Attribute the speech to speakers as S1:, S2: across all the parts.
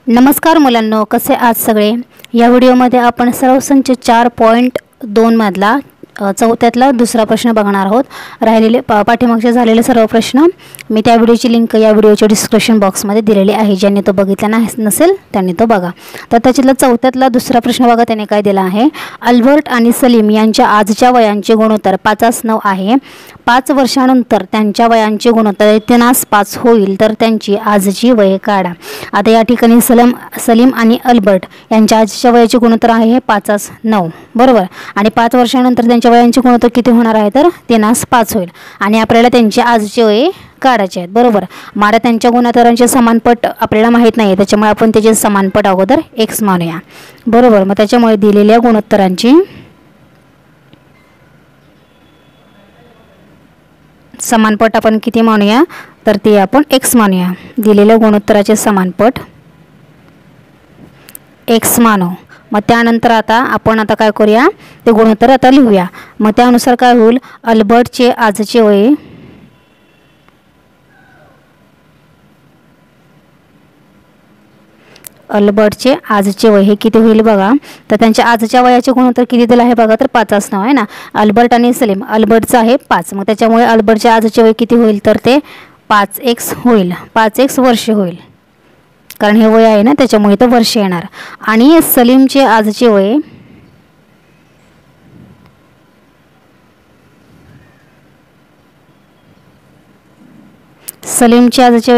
S1: नमस्कार मुलांनो, कसे आहात सगळे। या व्हिडिओमध्ये आपण सर्व संच 4.2 मधला चौथ्यातला दुसरा प्रश्न बघणार आहोत। राहिलेले पाठीमागचे झालेले सर्व प्रश्न मी त्या व्हिडिओची लिंक या व्हिडिओच्या डिस्क्रिप्शन बॉक्समध्ये दिलेली आहे। ज्यांनी तो बघितला नसेल त्यांनी तो बघा। तर त्याच्यातला चौथ्यातला दुसरा प्रश्न बघा, त्याने काय दिला आहे। अल्बर्ट आणि सलीम यांच्या आजच्या वयांचे गुणोत्तर 5:9 आहे। 5 वर्षांनंतर त्यांच्या वयांचे गुणोत्तर 3:5 होईल, तर त्यांची आजची वय काढा। आता या ठिकाणी सलीम आणि अल्बर्ट यांच्या आजच्या वयाचे गुणोत्तर आहे 5:9 बरोबर, आणि 5 वर्षांनंतर त्यांच्या वयांचे गुणोत्तर किती होणार आहे, तर 3:5 होईल। आणि आपल्याला त्यांचे आजचे वय काढायचे आहेत बरोबर। मारा त्यांच्या गुणोत्तरांचे समानपट आपल्याला माहित नाही, त्याच्यामुळे आपण त्याचे समानपट अगोदर x मानूया बरोबर। मग त्याच्यामुळे दिलेल्या गुणोत्तरांची समानपट आपण किती मानूया, तर ते आपण x मानूया। दिलेल्या गुणोत्तराचे समानपट x मानू। मग त्यानंतर आपण काय करूया, ते गुणोत्तर आता लिहूया। मग त्यानुसार काय होईल, अल्बर्टचे आजचे वय हे किती होईल बघा। तर त्यांच्या आजच्या वयाचे गुणोत्तर किती दिलं आहे बघा, तर 5:9 आहे ना। अल्बर्ट आणि सलीम, अल्बर्टचं आहे 5, मग त्याच्यामुळे अल्बर्टचे आजचे वय किती होईल, तर ते 5x होईल, 5x वर्ष होईल, कारण हे वय आहे ना त्याच्यामुळे तो वर्ष येणार। आणि सलीमचे आजचे वय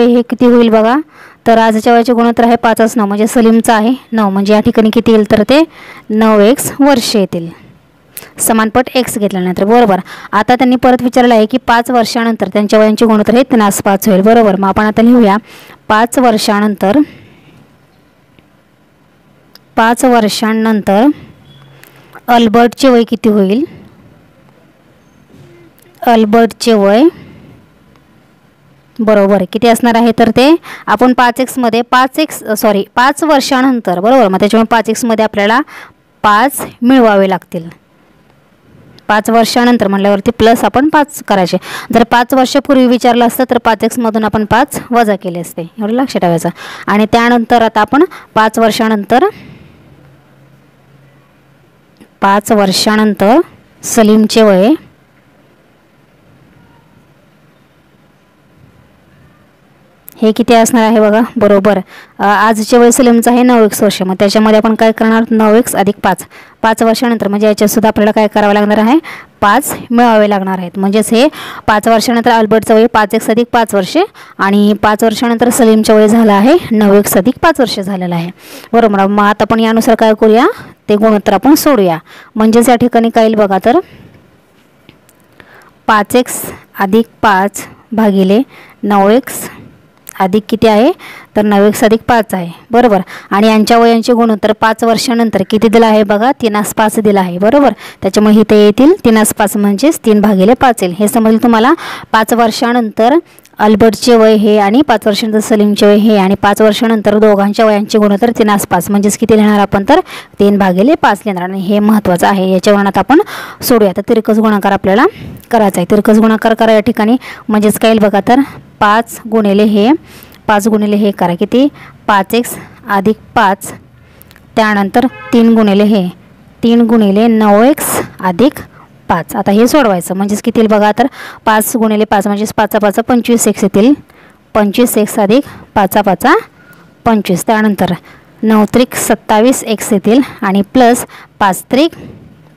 S1: हे किती होईल बघा। तर आजच्या वयाचे गुणोत्तर आहे 5:9, म्हणजे सलीमचं आहे 9, म्हणजे या ठिकाणी किती येईल, तर ते 9x वर्ष येतील। समानपट x घेतल्यानंतर बरोबर। आता त्यांनी परत विचारलं आहे की 5 वर्षांनंतर त्यांच्या वयांचे गुणोत्तर हे 3:5 होईल बरोबर। मग आपण आता लिहूया 5 वर्षांनंतर अल्बर्टचे वय किती होईल। अल्बर्टचे वय बरोबर किती असणार आहे, तर ते आपण 5x मध्ये 5 वर्षांनंतर बरोबर। मग त्याच्यामुळे 5x मध्ये आपल्याला 5 मिळवावे लागतील। 5 वर्षांनंतर म्हटल्यावरती प्लस आपण 5 करायचे। जर 5 वर्षापूर्वी विचारलं असतं तर 5x मधून आपण 5 वजा केले असते, एवढं लक्षात ठेवायचं। आणि त्यानंतर आता आपण 5 वर्षांनंतर सलीमचे वय हे किती असणार आहे बघा बरोबर। आजचे वय सलीमचं आहे 9x वर्ष, मग त्याच्यामध्ये आपण काय करणार, 9x अधिक 5, 5 वर्षांनंतर म्हणजे याच्यात सुद्धा आपल्याला काय करावं लागणार आहे, 5 मिळवावे लागणार आहेत। म्हणजेच हे 5 वर्षांनंतर अल्बर्टचं वय 5x अधिक 5 वर्षे, आणि 5 वर्षांनंतर सलीमचं वय झालं आहे 9x अधिक 5 वर्ष झालेलं आहे बरोबर। मग आता आपण यानुसार काय करूया, ते गुणोत्तर आपण सोडूया। म्हणजेच या ठिकाणी काय येईल बघा, तर 5x अधिक 5 भागिले 9x अधिक किती आहे, तर 9x अधिक 5 आहे बरोबर। आणि यांच्या वयांचे गुणोत्तर 5 वर्षांनंतर किती दिलं आहे बघा, 3:5 दिलं आहे बरोबर। त्याच्यामुळे इथे येतील 3:5 म्हणजेच 3/5 येईल। हे समजलं तुम्हाला। 5 वर्षांनंतर अल्बर्टचे वय हे आणि 5 वर्षांनंतर सलीमचे वय हे, आणि 5 वर्षांनंतर दोघांच्या वयांचे गुणोत्तर 3:5 म्हणजेच किती लिहिणार आपण, तर 3/5 लिहिणार। आणि हे महत्त्वाचं आहे, याच्यावरून आता आपण सोडूया। तर तिरकस गुणाकार आपल्याला करायचा आहे। तिरकस गुणाकार करा या ठिकाणी, म्हणजेच काय येईल बघा, तर 5 गुणिले हे करा किती, 5x अधिक 5, त्यानंतर 3 गुणिले 9x अधिक 5। आता हे सोडवायचं, म्हणजेच किती येईल बघा, तर 5 गुणिले 5 म्हणजेच 5×5 25x येतील, 25x अधिक 5×5 25, त्यानंतर 9×3 27x येतील, आणि प्लस 5×3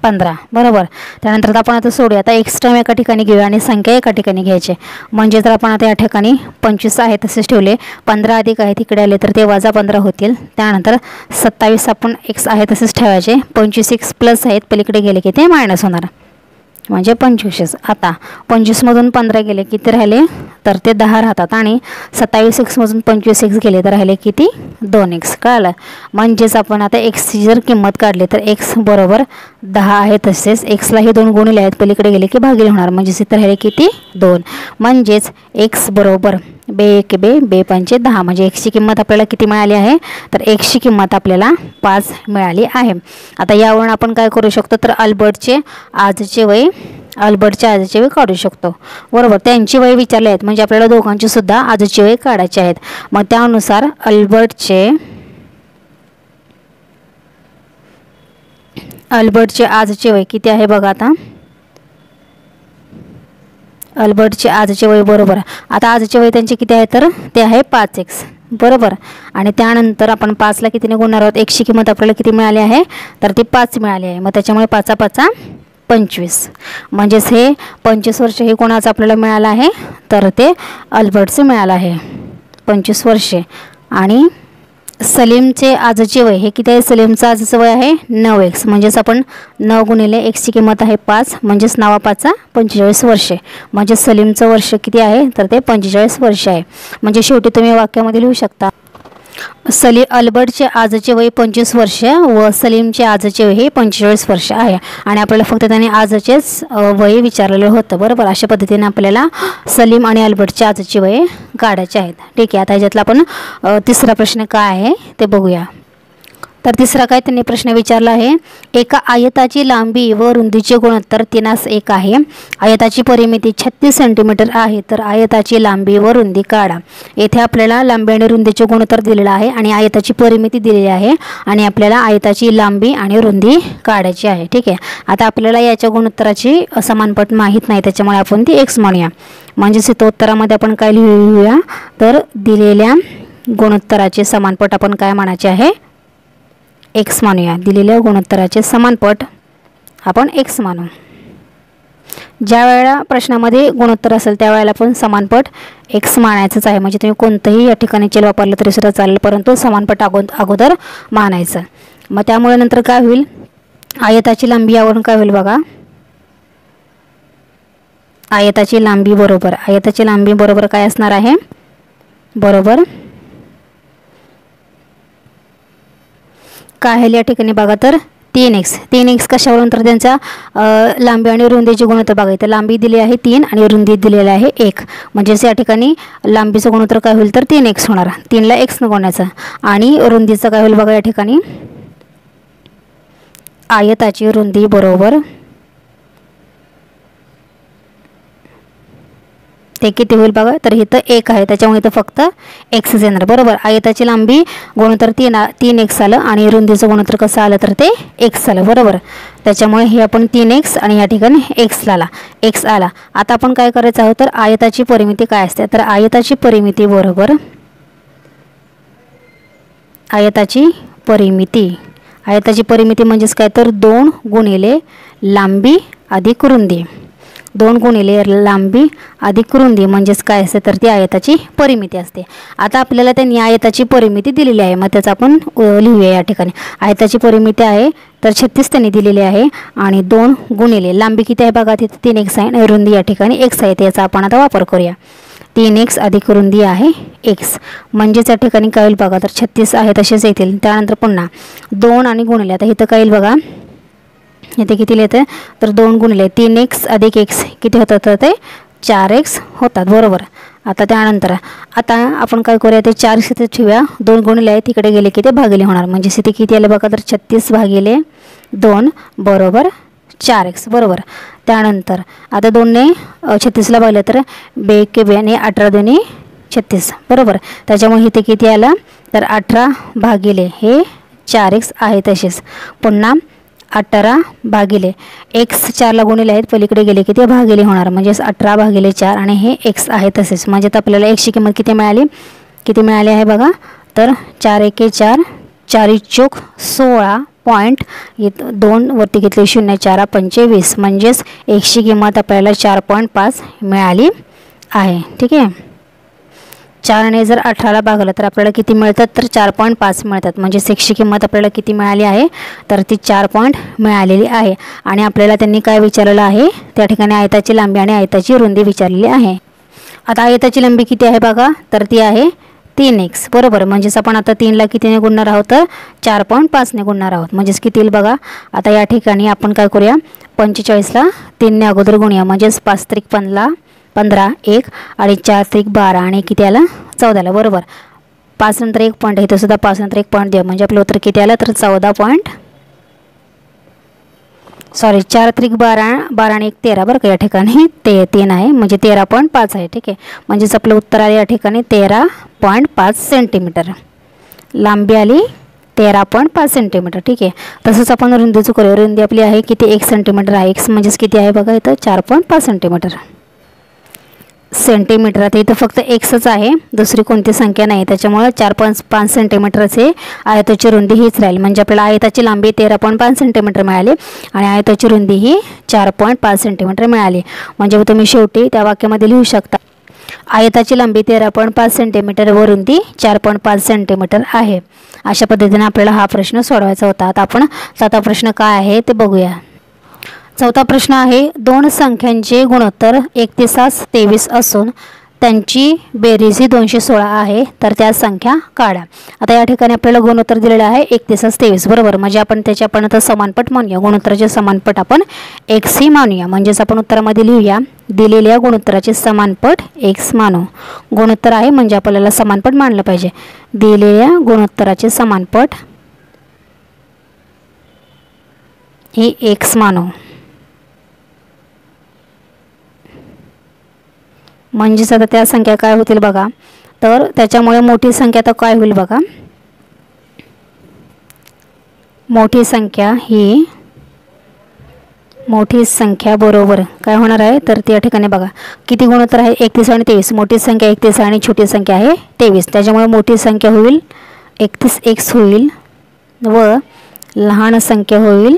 S1: 15 बरोबर। त्यानंतर आपण आता सोडूया। आता एक्स टर्म एका ठिकाणी घेऊया आणि संख्या एका ठिकाणी घ्यायची, म्हणजे जर आपण आता या ठिकाणी 25 आहे तसेच ठेवले, 15 अधिक आहे तिकडे आले तर ते वजा 15 होतील। त्यानंतर 27 आपण x आहे तसेच ठेवायचे, 25x प्लस आहेत पलीकडे गेले की ते मायनस होणार, म्हणजे 25। आता 25 मधून 15 गेले किती राहिले, तर ते 10 राहतात, आणि 27x मधून 25x गेले तर राहिले किती, 2x। कळलं। म्हणजेच आपण आता x जर किंमत काढली तर x बरोबर 10 आहे, तसेच x ला हे 2 गुणिले आहेत पलीकडे गेले की भागिले होणार, म्हणजेच इथे राहिले किती, 2। म्हणजेच x बरोबर 2 बे 5 10, म्हणजे x ची किंमत आपल्याला किती मिळाली आहे, तर x ची किंमत आपल्याला 5 मिळाली आहे। आता यावरून आपण काय करू शकतो, तर अल्बर्टचे आजचे वय काढू शकतो बरोबर। त्यांची वय विचारले आहेत, म्हणजे आपल्याला दोघांची सुद्धा आजची वय काढायची आहेत। मग त्यानुसार अल्बर्टचे अल्बर्टचे आजचे वय किती आहे बघा आता. अल्बर्टचे आजचे वय बरोबर. आता आजचे वय त्यांचे किती आहे तर ते आहे 5x बरोबर. आणि त्यानंतर आपण 5ला कितीने गुणणार आहोत. xची किंमत आपल्याला किती मिळाली आहे तर ती 5 मिळाली आहे. मग त्याच्यामुळे 5 5 25 म्हणजेच हे 25 वर्ष हे कोणाचं आपल्याला मिळालं आहे तर ते अल्बर्टचे मिळालं आहे 25 वर्षे. आणि सलीमचे आजचे वय हे किती आहे. सलीमचं आजचं वय आहे 9x म्हणजेच आपण 9 गुणिले xची किंमत आहे 5 म्हणजेच 9 5 45 वर्षे. म्हणजे सलीमचं वर्ष किती आहे तर ते 45 वर्ष आहे. म्हणजे शेवटी तुम्ही वाक्यामध्ये लिहू शकता अल्बर्टचे आजचे वय 25 वर्ष व सलीमचे आजचे वय हे 45 वर्ष आहे. आणि आपल्याला फक्त त्याने आजचेच वय विचारलेलं होतं बरोबर. अशा पद्धतीने आपल्याला सलीम आणि अल्बर्टचे आजचे वय काढायचे आहेत. ठीक आहे. आता ह्याच्यातला आपण तिसरा प्रश्न काय आहे ते बघूया. तर तिसरा काय त्यांनी प्रश्न विचारला आहे. एका आयताची लांबी व रुंदीचे गुणोत्तर 3:1 आहे. आयताची परिमिती 36 सेंटीमीटर आहे. तर आयताची लांबी व रुंदी काढा. येथे आपल्याला लांबी आणि रुंदीचे गुणोत्तर दिलेलं आहे आणि आयताची परिमिती दिलेली आहे आणि आपल्याला आयताची लांबी आणि रुंदी काढायची आहे. ठीक आहे. आता आपल्याला याच्या गुणोत्तराची समानपट माहीत नाही त्याच्यामुळे आपण ती x म्हणूया. म्हणजेच इथं उत्तरामध्ये आपण काय लिहूया तर दिलेल्या गुणोत्तराचे समानपट आपण काय म्हणायचे आहे x मानूया. दिलेल्या गुणोत्तराचे समानपट आपण x मानू. ज्या वेळेला प्रश्नामध्ये गुणोत्तर असेल त्यावेळेला आपण समानपट x मानायचंच आहे. म्हणजे तुम्ही कोणतंही या ठिकाणी चल वापरलं तरी सुद्धा चालेल परंतु समानपट अगोदर मानायचं. मग त्यामुळे नंतर काय होईल आयताची लांबी यावरून काय होईल बघा. आयताची लांबी बरोबर काय असणार आहे बरोबर काय आहे या ठिकाणी बघा तर 3x कशावरून तर त्यांचा लांबी आणि रुंदीचे गुणोत्तर बघा. इथं लांबी दिली आहे 3 आणि रुंदी दिलेली आहे 1. म्हणजेच या ठिकाणी लांबीचं गुणोत्तर काय होईल तर 3x होणार. 3ला x न गुणायचं आणि रुंदीचं काय होईल बघा या ठिकाणी आयताची रुंदी बरोबर ते किती होईल बघा तर इथं 1 आहे त्याच्यामुळे इथं फक्त x येणार बरोबर. आयताची लांबी गुणोत्तर 3x आलं आणि रुंदीचं गुणोत्तर कसं आलं तर ते x आलं बरोबर. त्याच्यामुळे हे आपण 3x आणि या ठिकाणी x आला. आता आपण काय करायचं आहोत तर आयताची परिमिती काय असते तर आयताची परिमिती बरोबर आयताची परिमिती म्हणजेच काय तर 2 गुणिले लांबी अधिक रुंदी. 2 गुणिले लांबी अधिक रुंदी म्हणजेच काय असते तर ती आयताची परिमिती असते. आता आपल्याला त्यांनी आयताची परिमिती दिलेली आहे मग त्याचं आपण लिहूया. या ठिकाणी आयताची परिमिती आहे तर 36 त्यांनी दिलेली आहे आणि 2 गुणिले लांबी किती आहे बघा तिथे 3x आहे आणि रुंदी या ठिकाणी x आहे. याचा आपण आता वापर करूया. 3x अधिक रुंदी आहे x म्हणजेच या ठिकाणी काय होईल बघा तर 36 आहे तसेच येतील. त्यानंतर पुन्हा 2 आणि गुणिले आता इथं काय येईल बघा इथे किती लिहितं तर 2 गुणिले 3x अधिक x किती होतात तर ते 4x होतात बरोबर. आता त्यानंतर आता आपण काय करूया ते 4x इथे ठेवूया. 2 गुणिले आहे तिकडे गेले की ते भागिले होणार म्हणजे इथे किती आले बघा तर 36 भागिले 2 बरोबर 4x बरोबर. त्यानंतर आता 2ने 36ला भागले तर 2 के 2 आणि 18 2 36 बरोबर. त्याच्यामुळे इथे किती आलं तर 18 भागिले हे 4x आहे तसेच पुन्हा 18 भागिले x 4ला गुणिले आहेत पलीकडे गेले की ते भागिले होणार म्हणजेच 18 भागिले 4 आणि हे x आहे तसेच. म्हणजे आपल्याला x ची किंमत किती मिळाली आहे बघा तर 4 1 4 4 चौक 16 पॉईंट 2 वरती घेतले 0 4 25 म्हणजेच x ची किंमत आपल्याला 4.5 मिळाली आहे. ठीक आहे. 4ने जर 18ला भागलं तर आपल्याला किती मिळतात तर 4.5 मिळतात. म्हणजे x ची किंमत आपल्याला किती मिळाली आहे तर ती 4 पॉईंट मिळालेली आहे. आणि आपल्याला त्यांनी काय विचारलेलं आहे त्या ठिकाणी आयताची लांबी आणि आयताची रुंदी विचारलेली आहे. आता आयताची लांबी किती आहे बघा तर ती आहे 3x बरोबर. म्हणजेच आपण आता 3ला कितीने गुणणार आहोत तर 4.5ने गुणणार आहोत म्हणजेच किती येईल बघा. आता या ठिकाणी आपण काय करूया 45ला 3ने अगोदर गुणूया म्हणजेच 5 त्रिक 15 1 आणि 4 त्रिक 12 आणि किती आला 14 बरोबर. 5 नंतर 1 पॉईंट इथं सुद्धा 5 नंतर 1 पॉईंट द्या म्हणजे आपलं उत्तर किती आलं तर 4 त्रिक 12 आणि 1 13 बरं का. या ठिकाणी ते 3 आहे म्हणजे 13.5 आहे. ठीक आहे. म्हणजेच आपलं उत्तर आले या ठिकाणी 13.5 सेंटीमीटर. लांबी आली 13.5 सेंटीमीटर. ठीक आहे. तसंच आपण रुंदीचं करूया. रुंदी आपली आहे किती 1 सेंटीमीटर आहे. एक्स म्हणजेच किती आहे बघा इथं 4.5 सेंटीमीटर. सेंटीमीटर आता इथं फक्त एक्सच आहे, दुसरी कोणती संख्या नाही, त्याच्यामुळे 4.5 सेंटीमीटरचे आयताची रुंदी हीच राहील. म्हणजे आपल्याला आयताची लांबी 13.5 सेंटीमीटर मिळाली आणि आयताची रुंदी ही 4.5 सेंटीमीटर मिळाली. म्हणजे तुम्ही शेवटी त्या वाक्यामध्ये लिहू शकता आयताची लांबी 13.5 सेंटीमीटर व रुंदी 4.5 सेंटीमीटर आहे. अशा पद्धतीने आपल्याला हा प्रश्न सोडवायचा होता. आता आपण 7था प्रश्न काय आहे ते बघूया. 4था प्रश्न आहे, दोन संख्यांचे गुणोत्तर 3123 असून त्यांची बेरीज ही 216 आहे, तर त्या संख्या काढा. आता या ठिकाणी आपल्याला गुणोत्तर दिलेलं आहे 3123 बरोबर. म्हणजे आपण त्याचे आपण आता समानपट मानूया. गुणोत्तराचे समानपट आपण x ही मानूया. म्हणजेच आपण उत्तरामध्ये लिहूया दिलेल्या गुणोत्तराचे समानपट x मानू. गुणोत्तर आहे म्हणजे आपल्याला समानपट मानलं पाहिजे. दिलेल्या गुणोत्तराचे समानपट ही x मानू. म्हणजेच आता त्या संख्या काय होतील बघा, तर त्याच्यामुळे मोठी संख्या तर काय होईल बघा, मोठी संख्या बरोबर काय होणार आहे, तर त्या ठिकाणी बघा किती गुणोत्तर आहे 31 आणि 23. मोठी संख्या 31 आणि छोटी संख्या आहे 23. त्याच्यामुळे मोठी संख्या होईल 31x होईल व लहान संख्या होईल,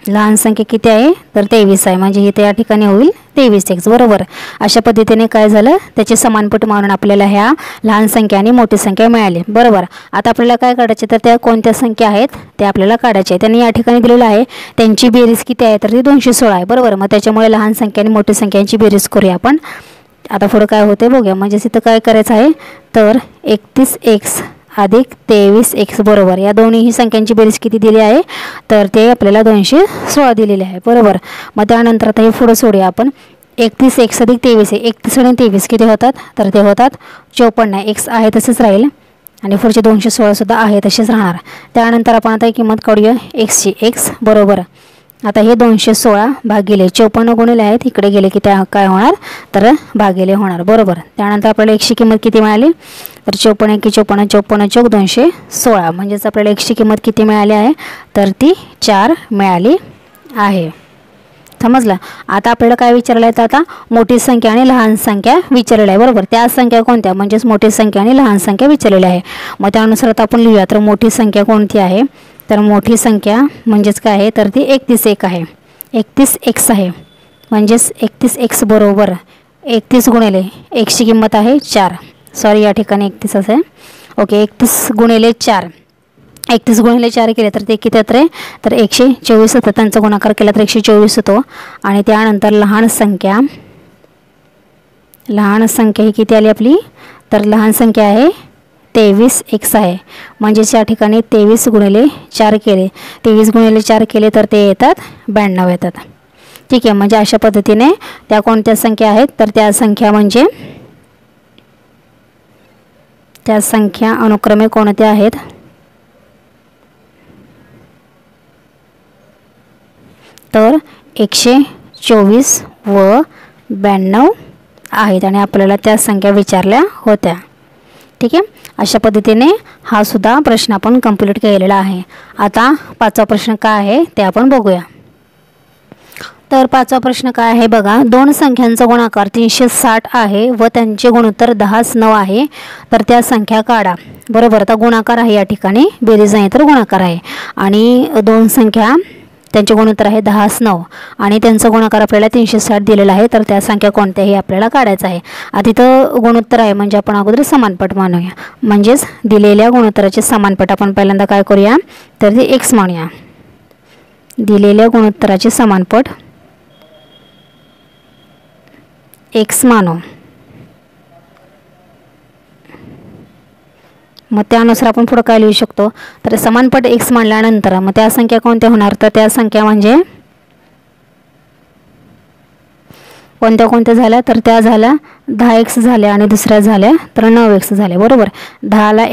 S1: लहान संख्या किती आहे तर 23 आहे. म्हणजे इथे या ठिकाणी होईल 23x बरोबर. अशा पद्धतीने काय झालं त्याचे समानपट मानून आपल्याला ह्या लहान संख्या आणि मोठी संख्या मिळाली बरोबर. आता आपल्याला काय काढायचे तर त्या कोणत्या संख्या आहेत ते आपल्याला काढायचे आहे. त्यांनी या ठिकाणी दिलेलं आहे त्यांची बेरीज किती आहे तर ती 216 आहे बरोबर. मग त्याच्यामुळे लहान संख्या आणि मोठी संख्यांची बेरीज करूया आपण. आता पुढे काय होते बघूया. म्हणजे इथं काय करायचं आहे तर 31x अधिक 23x बरोबर. या दोन्ही संख्यांची बेरीज किती दिली आहे तर ते आपल्याला 216 दिलेले आहे बरोबर. मग त्यानंतर आता हे पुढे सोडूया आपण. 31x अधिक 23 आहे. 31 आणि 23 किती होतात तर ते होतात 54. x आहे तसेच राहील आणि पुढचे 216 सुद्धा आहे तसेच राहणार. त्यानंतर आपण आता किंमत काढूया xची. x बरोबर आता हे 216 भागिले 54 गुणिले आहेत इकडे गेले की त्या काय होणार तर भागिले होणार बरोबर. त्यानंतर आपल्याला xची किंमत किती मिळाली तर 54 की 54 54 चौक 216. म्हणजेच आपल्याला xची किंमत किती मिळाली आहे तर ती 4 मिळाली आहे. समजलं. आता आपल्याला काय विचारलं आहे तर आता मोठी संख्या आणि लहान संख्या विचारलेली आहे बरोबर. त्या संख्या कोणत्या म्हणजेच मोठी संख्या आणि लहान संख्या विचारलेली आहे. मग त्यानुसार आता आपण लिहूया. तर मोठी संख्या कोणती आहे तर मोठी संख्या म्हणजेच काय आहे तर ती 31 आहे. 31x आहे. म्हणजेच 31x बरोबर 31 गुणिले xची किंमत आहे 4. सॉरी या ठिकाणी 31 आहे ओके. 31 गुणिले 4 31 गुणिले 4 केले तर ते किती येतं रे तर 124 होतं. त्यांचा गुणाकार केला तर 124 होतो. आणि त्यानंतर लहान संख्या ही किती आली आपली तर लहान संख्या आहे 23x आहे. म्हणजेच या ठिकाणी 23 गुणिले 4 केले 23 गुणिले 4 केले तर ते येतात 92 येतात. ठीक आहे. म्हणजे अशा पद्धतीने त्या कोणत्या संख्या आहेत तर त्या संख्या म्हणजे त्या संख्या अनुक्रमे कोणत्या आहेत तर 124 व 92 आहेत आणि आपल्याला त्या संख्या विचारल्या होत्या. ठीक आहे. अशा पद्धतीने हा सुद्धा प्रश्न आपण कंप्लीट केलेला आहे. आता 5वा प्रश्न काय आहे ते आपण बघूया. तर 5वा प्रश्न काय आहे बघा. दोन संख्यांचा गुणाकार 360 आहे व त्यांचे गुणोत्तर 10/9 आहे, तर त्या संख्या काढा बरोबर. आता गुणाकार आहे या ठिकाणी, बेरीज नाही तर गुणाकार आहे. आणि दोन संख्या त्यांचे गुणोत्तर आहे 10/9 आणि त्यांचा गुणाकार आपल्याला 360 दिलेला आहे, तर त्या संख्या कोणत्याही आपल्याला काढायचं आहे. आता इथं गुणोत्तर आहे म्हणजे आपण अगोदर समानपट मानूया. म्हणजेच दिलेल्या गुणोत्तराचे समानपट आपण पहिल्यांदा काय करूया तर ते x मानूया. दिलेल्या गुणोत्तराचे समानपट x मानू. मग त्यानुसार आपण पुढे काय लिहू शकतो तर समानपट x मानल्यानंतर मग त्या संख्या कोणत्या होणार तर त्या संख्या म्हणजे कोणत्या झाल्या तर त्या झाल्या 10x झाले आणि दुसऱ्या झाल्या तर 9x झाले, बरोबर. 10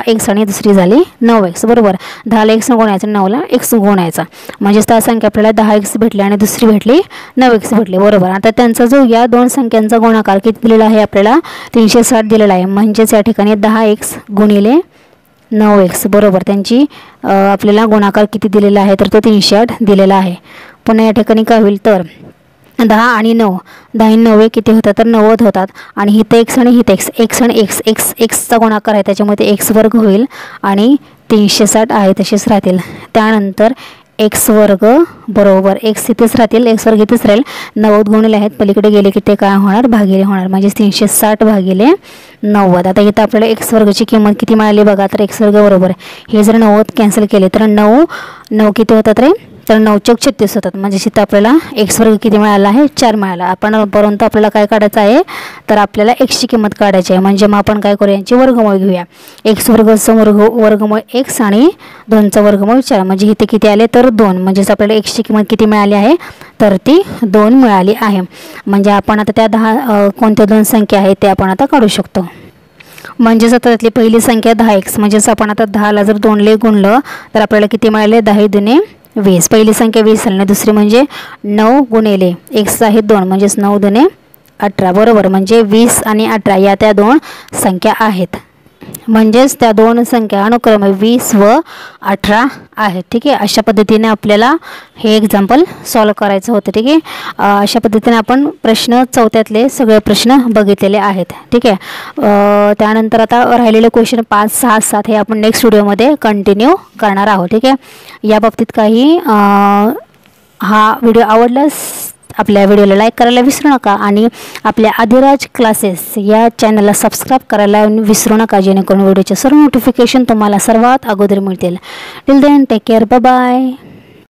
S1: x आणि दुसरी झाली 9x, बरोबर. 10ला x गुणायचं, 9ला x गुणायचा, म्हणजेच त्या संख्या आपल्याला 10x भेटली आणि दुसरी भेटली 9x भेटली, बरोबर. आता त्यांचा जो या दोन संख्यांचा गुणाकार किती दिलेला आहे आपल्याला 360 दिलेला आहे, म्हणजेच या ठिकाणी 10x गुणिले 9x, बरोबर. त्यांची आपल्याला गुणाकार किती दिलेला आहे तर तो 360 दिलेला आहे. पुन्हा या ठिकाणी काय होईल तर 10 आणि 9, 10 आणि 9 किती होतात तर 90 होतात. आणि इथं x आणि इथं x आणि xचा गुणाकार आहे, त्याच्यामध्ये x वर्ग होईल आणि 360 आहे तसेच राहतील. त्यानंतर x वर्ग बरोबर x इथेच राहतील, x वर्ग इथेच राहील. 90 गुणिले आहेत पलीकडे गेले की ते काय होणार भागिले होणार, म्हणजे 360 भागिले 90. आता इथं आपल्याला x वर्गची किंमत किती मिळाली बघा, तर x वर्ग बरोबर हे जर 90 कॅन्सल केले तर 9 किती होतात रे तर 9 चौक 36 होतात, म्हणजे इथं आपल्याला x वर्ग किती मिळाला आहे 4 मिळाला. आपण परंतु आपल्याला काय काढायचं आहे तर आपल्याला xची किंमत काढायची आहे, म्हणजे मग आपण काय करूया यांची वर्गमूळ घेऊया. x वर्गचं वर्गमूळ x आणि 2चा वर्गमूळ 4, म्हणजे इथे किती आले तर 2, म्हणजेच आपल्याला xची किंमत किती मिळाली आहे तर ती 2 मिळाली आहे. म्हणजे आपण आता त्या 10 कोणत्या दोन संख्या आहेत ते आपण आता काढू शकतो. म्हणजेच आता त्यातली पहिली संख्या 10x, म्हणजेच आपण आता 10ला जर 2ने गुणलं तर आपल्याला किती मिळाले 10 दुने 20, पहिली संख्या 20 झाली. दुसरी म्हणजे 9 गुणिले x आहे 2, म्हणजेच 9 दुने 18, बरोबर. म्हणजे 20 आणि 18 या त्या दोन संख्या आहेत, म्हणजेच त्या दोन संख्या अनुक्रमे 20 व 18 आहेत. ठीक आहे, अशा पद्धतीने आपल्याला हे एक्झाम्पल सॉल्व करायचं होतं. ठीक आहे, अशा पद्धतीने आपण प्रश्न चौथ्यातले सगळे प्रश्न बघितलेले आहेत. ठीक आहे, त्यानंतर आता राहिलेले क्वेश्चन 5, 6, 7 हे आपण नेक्स्ट व्हिडिओमध्ये कंटिन्यू करणार आहोत. ठीक आहे, या बाबतीत काही हा व्हिडिओ आवडल्यास आपल्या व्हिडिओला लाईक करायला विसरू नका आणि आपल्या आदिराज क्लासेस या चॅनलला सबस्क्राईब करायला विसरू नका, जेणेकरून व्हिडिओचे सर्व नोटिफिकेशन तुम्हाला सर्वात अगोदर मिळतील. Till then take care, bye bye.